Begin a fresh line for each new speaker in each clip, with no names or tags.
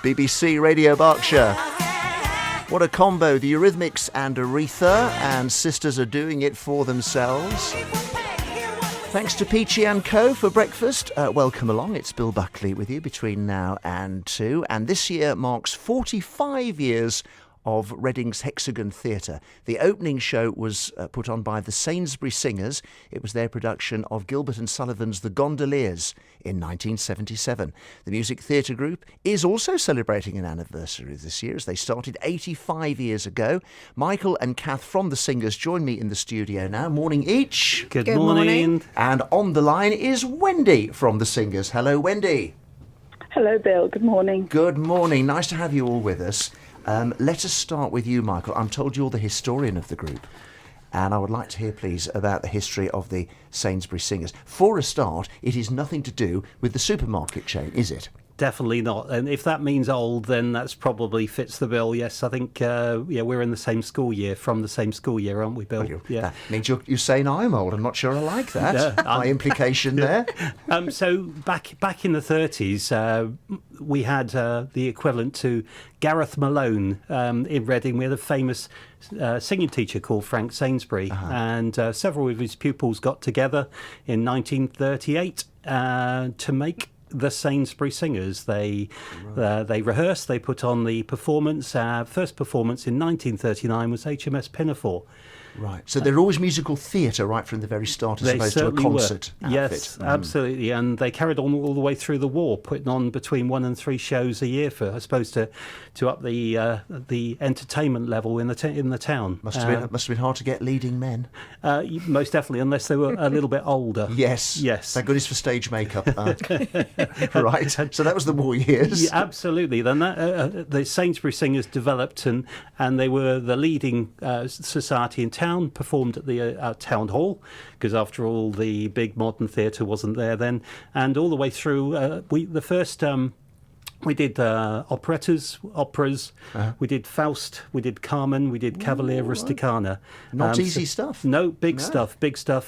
BBC Radio Berkshire. What a combo, the Eurythmics and Aretha, and Sisters are doing it for themselves. Thanks to Peachy & Co for breakfast. Welcome along, it's Bill Buckley with you between now and 2, and this year marks 45 years of Reading's Hexagon Theatre. The opening show was put on by the Sainsbury Singers. It was their production of Gilbert and Sullivan's The Gondoliers in 1977. The music theatre group is also celebrating an anniversary this year, as they started 85 years ago. Michael and Kath from the Singers join me in the studio now. Morning each.
Good morning.
And on the line is Wendy from the Singers. Hello, Wendy.
Hello, Bill. Good morning.
Good morning. Nice to have you all with us. Let us start with you, Michael. I'm told you're the historian of the group, and I would like to hear, please, about the history of the Sainsbury Singers. For a start, it is nothing to do with the supermarket chain, is it?
Definitely not. And if that means old, then that's probably fits the bill. Yes, I think we're in the same school year, from the same school year, aren't we, Bill?
Well, that means you're saying I'm old. I'm not sure I like that. My implication there.
So back in the 30s, we had the equivalent to Gareth Malone in Reading. We had a famous singing teacher called Frank Sainsbury, and several of his pupils got together in 1938 to make the Sainsbury Singers. They rehearsed, they put on the performance. First performance in 1939 was HMS Pinafore.
Right. So they're always musical theatre right from the very start, as opposed to a concert outfit.
Yes, absolutely. And they carried on all the way through the war, putting on between 1 and 3 shows a year for, I suppose, to up the entertainment level in the town.
Must have been hard to get leading men.
Most definitely, unless they were a little bit older.
Yes. Thank goodness for stage makeup. Right. So that was the war years.
Yeah, absolutely. Then the Sainsbury Singers developed, and they were the leading society in town, performed at the town hall, because after all the big modern theatre wasn't there then, and all the way through we did operas, we did Faust, we did Carmen, we did Cavalier Rusticana.
Not easy stuff.
No, big stuff,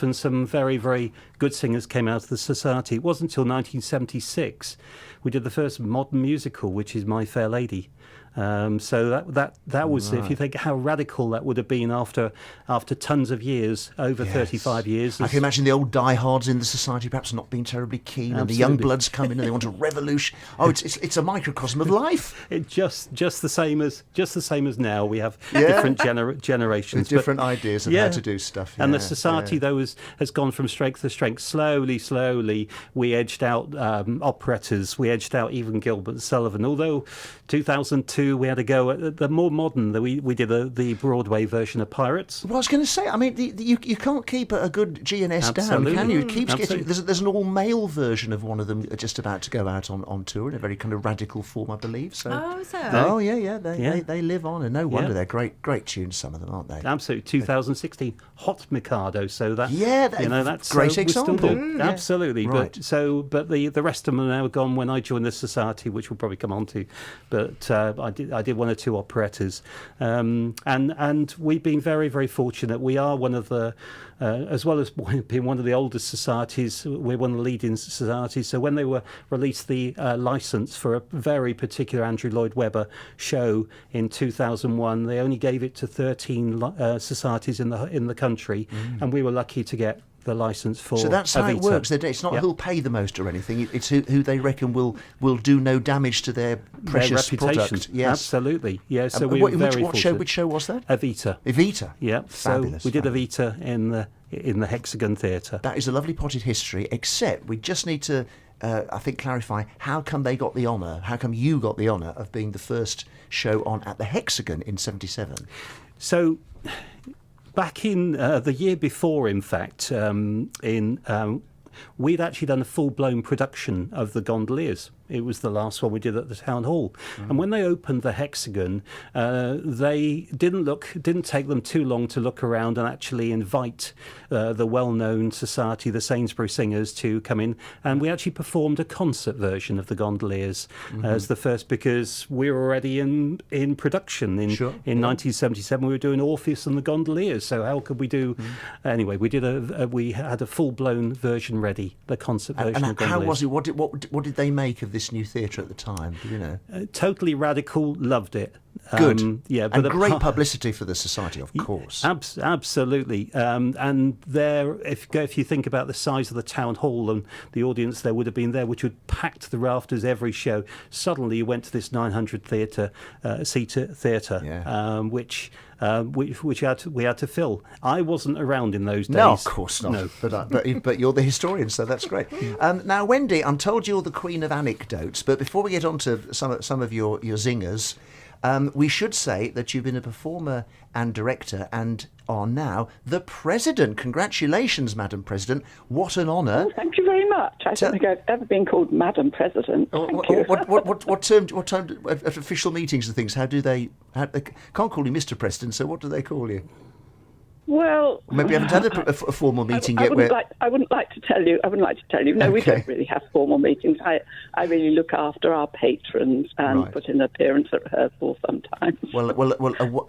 and some very, very good singers came out of the society. It wasn't until 1976 we did the first modern musical, which is My Fair Lady. So that was, if you think how radical that would have been after tons of years, over 35 years.
I can imagine the old diehards in the society perhaps not being terribly keen, and the young bloods come in and they want a revolution. Oh, it's a microcosm of life.
It just the same as now. We have different generations,
with different ideas of how to do stuff.
And the society though has gone from strength to strength. Slowly, we edged out operettas. We edged out even Gilbert and Sullivan. Although 2002. We had a go at the more modern. We did the Broadway version of Pirates.
Well, I was going to say, I mean, you can't keep a good G&S down, can you? It keeps getting. There's an all-male version of one of them just about to go out on tour in a very kind of radical form, I believe. So.
Oh, is that?
Oh, yeah. They live on, and no wonder they're great tunes. Some of them, aren't they?
Absolutely. 2016, Hot Mikado. So that's
great example.
Absolutely.
Right.
But the rest of them are now gone. When I joined the society, which we'll probably come on to, but I did 1 or 2 operettas, and we've been very, very fortunate. We are one of the, as well as being one of the oldest societies, we're one of the leading societies. So when they released the licence for a very particular Andrew Lloyd Webber show in 2001, they only gave it to 13 societies in the country, and we were lucky to get the licence for.
So that's how
Evita.
It works. It's not who'll pay the most or anything. It's who they reckon will do no damage to their precious product. Yes,
absolutely. Yeah. So we were very fortunate.
Which show was that?
Evita. Yeah.
Fabulous.
So we did Evita in the Hexagon Theatre.
That is a lovely potted history. Except we just need to, I think, clarify how come they got the honour. How come you got the honour of being the first show on at the Hexagon in '77?
So. Back in the year before, in fact, we'd actually done a full-blown production of The Gondoliers. It was the last one we did at the town hall. And when they opened the Hexagon, they didn't take them too long to look around and actually invite the well-known society, the Sainsbury Singers, to come in. And we actually performed a concert version of the Gondoliers as the first, because we were already in production. In 1977, we were doing Orpheus and the Gondoliers. So how could we do? Anyway, we had a full-blown version them ready, the concert version of
And how was
Gondoliers.
it? What did they make of this new theatre at the time? Do you know?
Totally radical, loved it.
Good.
Yeah,
and
but
great publicity for the society, of course.
Absolutely. And there, if you think about the size of the town hall and the audience there would have been there, which would packed the rafters every show, suddenly you went to this 900-seater theatre, which we had to fill. I wasn't around in those days.
No, of course not.
No.
But you're the historian, so that's great. Now, Wendy, I'm told you're the queen of anecdotes, but before we get on to some of your zingers, we should say that you've been a performer and director and are now the president. Congratulations, Madam President. What an honour.
Oh, thank you very much. I don't think I've ever been called Madam President. Thank you.
What term at official meetings and things, they can't call you Mr. President, so what do they call you?
Well,
Maybe you haven't had a formal meeting
I
yet.
wouldn't like to tell you. No, we don't really have formal meetings. I really look after our patrons and put in an appearance at rehearsal sometimes.
Well,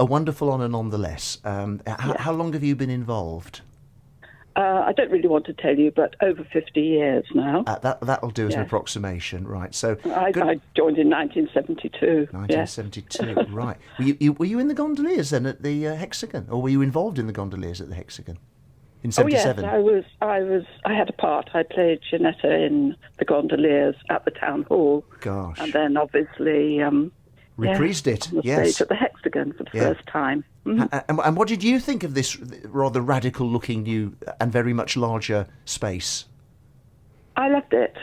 a wonderful honour nonetheless. How long have you been involved?
I don't really want to tell you, but over 50 years now.
That'll do as an approximation, right? So
I joined in 1972.
1972,
yes.
Right. Were you in the Gondoliers then at the Hexagon, or were you involved in the Gondoliers at the Hexagon in '77?
Oh yes, I had a part. I played Janetta in the Gondoliers at the town hall.
Gosh.
And then obviously
reprised it.
On the stage at the Hexagon for the first time. Mm-hmm.
And what did you think of this rather radical-looking new and very much larger space?
I loved it.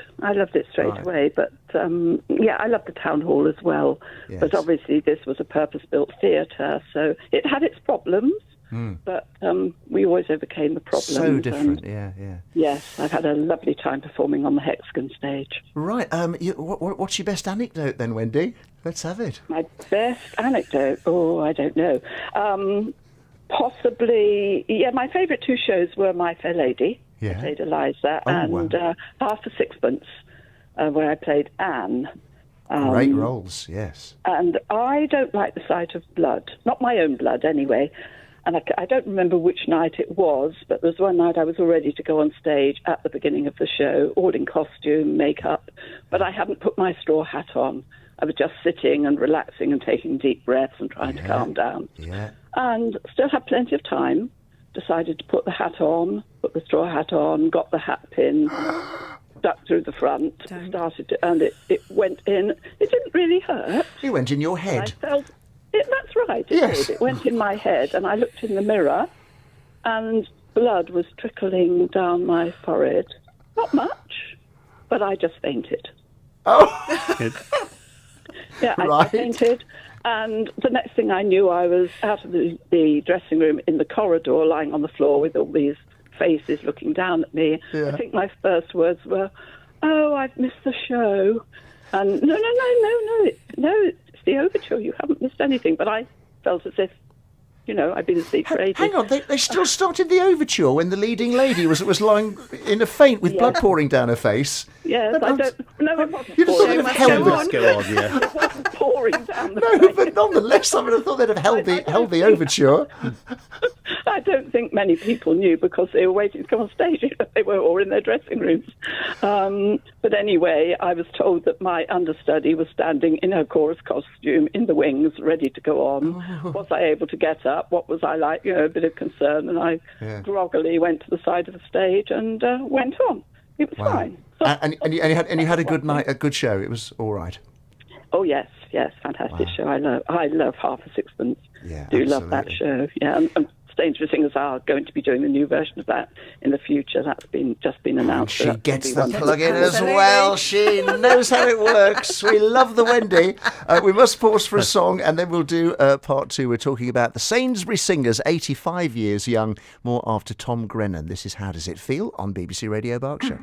Straight away. But I loved the town hall as well.
Yes.
But obviously this was a purpose-built theatre, so it had its problems. But we always overcame the problems.
So different, yeah.
Yes, I've had a lovely time performing on the Hexagon stage.
Right. What's your best anecdote then, Wendy? Let's have it.
My best anecdote? Oh, I don't know. Possibly, my favourite two shows were My Fair Lady, I played Eliza, and Half a Sixpence, where I played Anne.
Great roles, yes.
And I don't like the sight of blood. Not my own blood, anyway. And I don't remember which night it was, but there was one night I was all ready to go on stage at the beginning of the show, all in costume, makeup, but I hadn't put my straw hat on. I was just sitting and relaxing and taking deep breaths and trying to calm down. Yeah. And still had plenty of time. Decided to put the hat on, put the straw hat on, got the hat pin, stuck through the front, and it went in. It didn't really hurt.
It went in your head.
I felt it. That's right. It did. It went in my head, and I looked in the mirror, and blood was trickling down my forehead. Not much, but I just fainted.
Oh.
Yeah, I fainted, and the next thing I knew, I was out of the dressing room in the corridor, lying on the floor with all these faces looking down at me. Yeah. I think my first words were, "Oh, I've missed the show," and no, it's the overture. You haven't missed anything. But I felt as if, I'd been asleep for ages.
Hang on, they still started the overture when the leading lady was lying in a faint with blood pouring down her face.
Yes, I don't. No, it wasn't
You'd have thought they'd have held
It wasn't pouring down the face.
No, but nonetheless, I would have thought they'd have held the overture.
I don't think many people knew because they were waiting to come on stage. They were all in their dressing rooms. But anyway, I was told that my understudy was standing in her chorus costume in the wings, ready to go on. Was I able to get up? What was I like? A bit of concern. And I groggily went to the side of the stage and went on. It was fine.
And you had a good night, a good show. It was all right.
Oh yes, fantastic show. I love Half a Sixpence.
Yeah,
do love that show. Yeah, and Sainsbury Singers are going to be doing the new version of that in the future. That's just been announced.
She gets the plug-in as well. She knows how it works. We love the Wendy. We must pause for a song and then we'll do part two. We're talking about the Sainsbury Singers, 85 years young, more after Tom Grennan. This is How Does It Feel on BBC Radio Berkshire.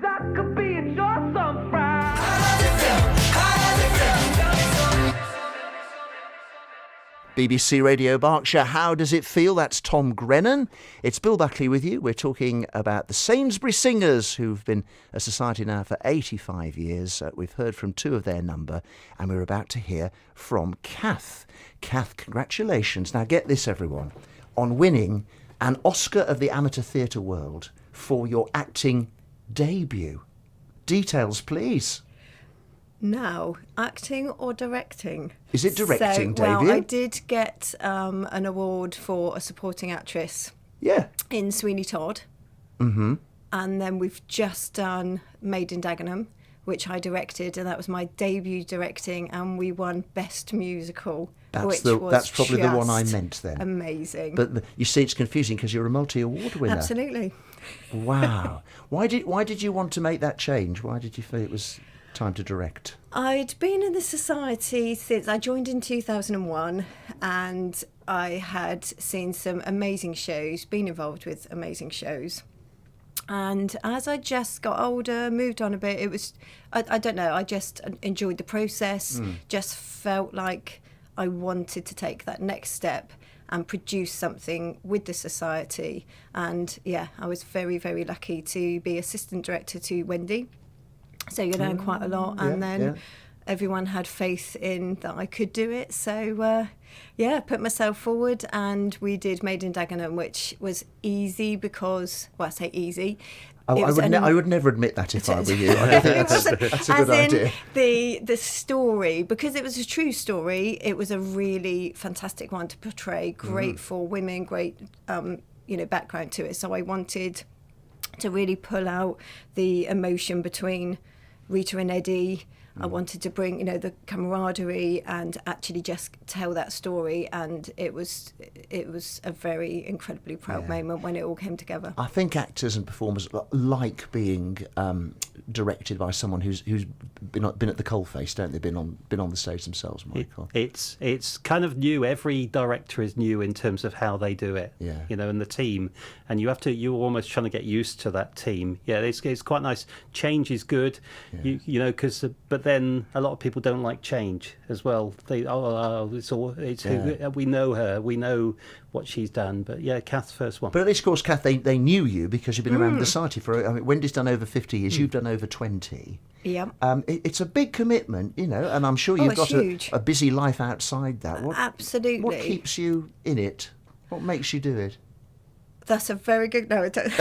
BBC Radio Berkshire, How Does It Feel? That's Tom Grennan. It's Bill Buckley with you. We're talking about the Sainsbury Singers, who've been a society now for 85 years. We've heard from two of their number, and we're about to hear from Kath. Kath, congratulations. Now get this, everyone, on winning an Oscar of the amateur theatre world for your acting debut. Details, please.
Now, acting or directing?
Is it directing,
So, well,
debut?
I did get an award for a supporting actress
Yeah.
in Sweeney Todd.
Mm-hmm.
And then we've just done Made in Dagenham, which I directed, and that was my debut directing, and we won Best Musical,
That's
which was
that's probably the one I
just
meant then.
amazing.
But you see, it's confusing because you're a multi-award winner.
Absolutely.
Wow. Why did you want to make that change? Why did you feel it was time to direct?
I'd been in the society since I joined in 2001, and I had seen some amazing shows, been involved with amazing shows. And as I just got older, moved on a bit, it was, I don't know, I just enjoyed the process, just felt like I wanted to take that next step and produce something with the society. And yeah, I was very, very lucky to be assistant director to Wendy. So you learn quite a lot. And then everyone had faith in that I could do it. So put myself forward, and we did Made in Dagenham, which was easy because, well, I say easy.
I would never admit that if I were you. I don't think that's a good idea.
The story, because it was a true story, it was a really fantastic one to portray. Great for women, great background to it. So I wanted to really pull out the emotion between Rita and Eddie. I wanted to bring, the camaraderie and actually just tell that story, and it was a very incredibly proud moment when it all came together.
I think actors and performers like being directed by someone who's been at the coalface, don't they? Been on the stage themselves, Michael.
It's kind of new. Every director is new in terms of how they do it.
Yeah.
And the team, and you're almost trying to get used to that team. Yeah, it's quite nice. Change is good.
Yeah.
But then a lot of people don't like change as well. We know her, we know what she's done. But yeah, Kath's first one.
But at least, of course, Kath, they knew you because you've been around the society for. I mean, Wendy's done over 50 years. You've done over 20.
Yeah.
It's a big commitment, and I'm sure you've got
huge.
a busy life outside that.
Absolutely.
What keeps you in it? What makes you do it?
That's a very good... No, I don't.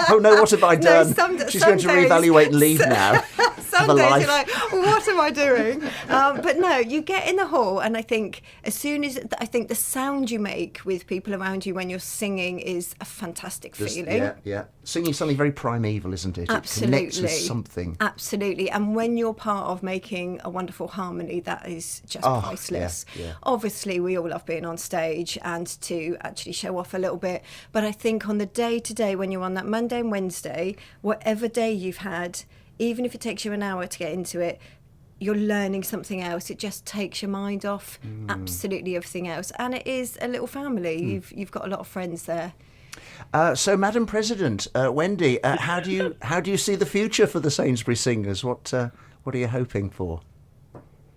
Oh no, what have I done? She's going to reevaluate and leave now.
Some days you're like, what am I doing? But no, you get in the hall, and I think the sound you make with people around you when you're singing is a fantastic feeling.
Yeah. Singing something very primeval, isn't it?
Absolutely.
It connects with something.
Absolutely. And when you're part of making a wonderful harmony, that is just priceless.
Yeah.
Obviously, we all love being on stage and to actually show off a little bit. But I think on the day-to-day, when you're on that Monday and Wednesday, whatever day you've had, even if it takes you an hour to get into it, you're learning something else. It just takes your mind off absolutely everything else. And it is a little family. You've got a lot of friends there.
So, Madam President, Wendy, how do you see the future for the Sainsbury Singers? What are you hoping for?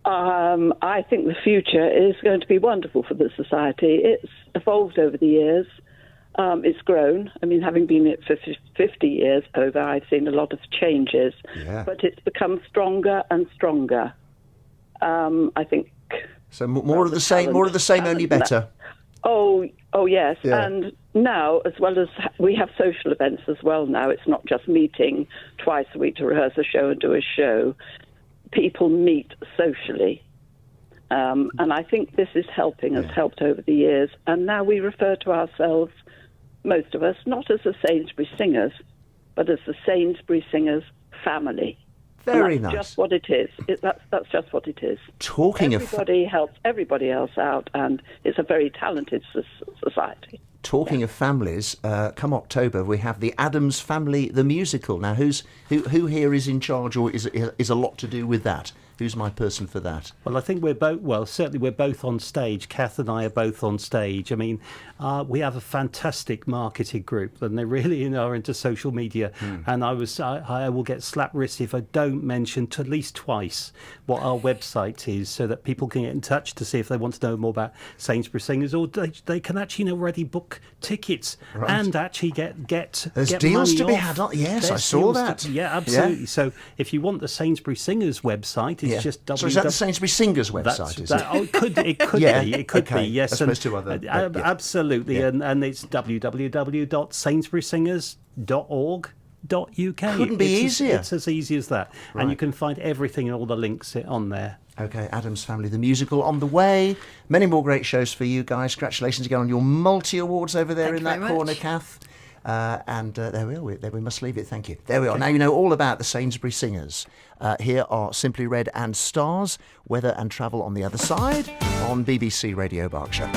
I think the future is going to be wonderful for the society. It's evolved over the years. It's grown. I mean, having been in it for 50 years over, I've seen a lot of changes.
Yeah.
But it's become stronger and stronger. I think.
So more of the same, only better.
Oh yes.
Yeah.
And now, as well as we have social events as well now, it's not just meeting twice a week to rehearse a show and do a show. People meet socially. And I think this is helping us, helped over the years. And now we refer to ourselves, most of us, not as the Sainsbury Singers, but as the Sainsbury Singers family.
Very
and that's
nice.
Just what it is. That's just what it is.
Everybody
helps everybody else out, and it's a very talented society.
Talking of families, come October we have the Addams Family the musical. Now, who here is in charge, or is a lot to do with that? Who's my person for that?
Well, I think we're both on stage. Kath and I are both on stage. I mean, we have a fantastic marketing group, and they really are into social media. And I will get slapped wrist if I don't mention at least twice what our website is, so that people can get in touch to see if they want to know more about Sainsbury Singers, or they can actually already book tickets and actually get
There's
get
deals
money
to be
off.
had. Yes, I
There's
saw
deals
that.
Yeah, absolutely. So if you want the Sainsbury Singers website, it's just
So is that the Sainsbury Singers website?
It could be. It could be. Yes,
as opposed to other.
Absolutely, and it's www.sainsburysingers.org. Couldn't
be easier.
It's as easy as that.
Right.
And you can find everything and all the links on there.
Okay, Addams Family, the musical, on the way. Many more great shows for you guys. Congratulations again on your multi-awards over there
Thank
in
you
that
very
corner,
much.
Kath. And there we are. There we must leave it. Thank you. There we are. Now you know all about the Sainsbury Singers. Here are Simply Red and Stars, Weather and Travel on the Other Side on BBC Radio Berkshire.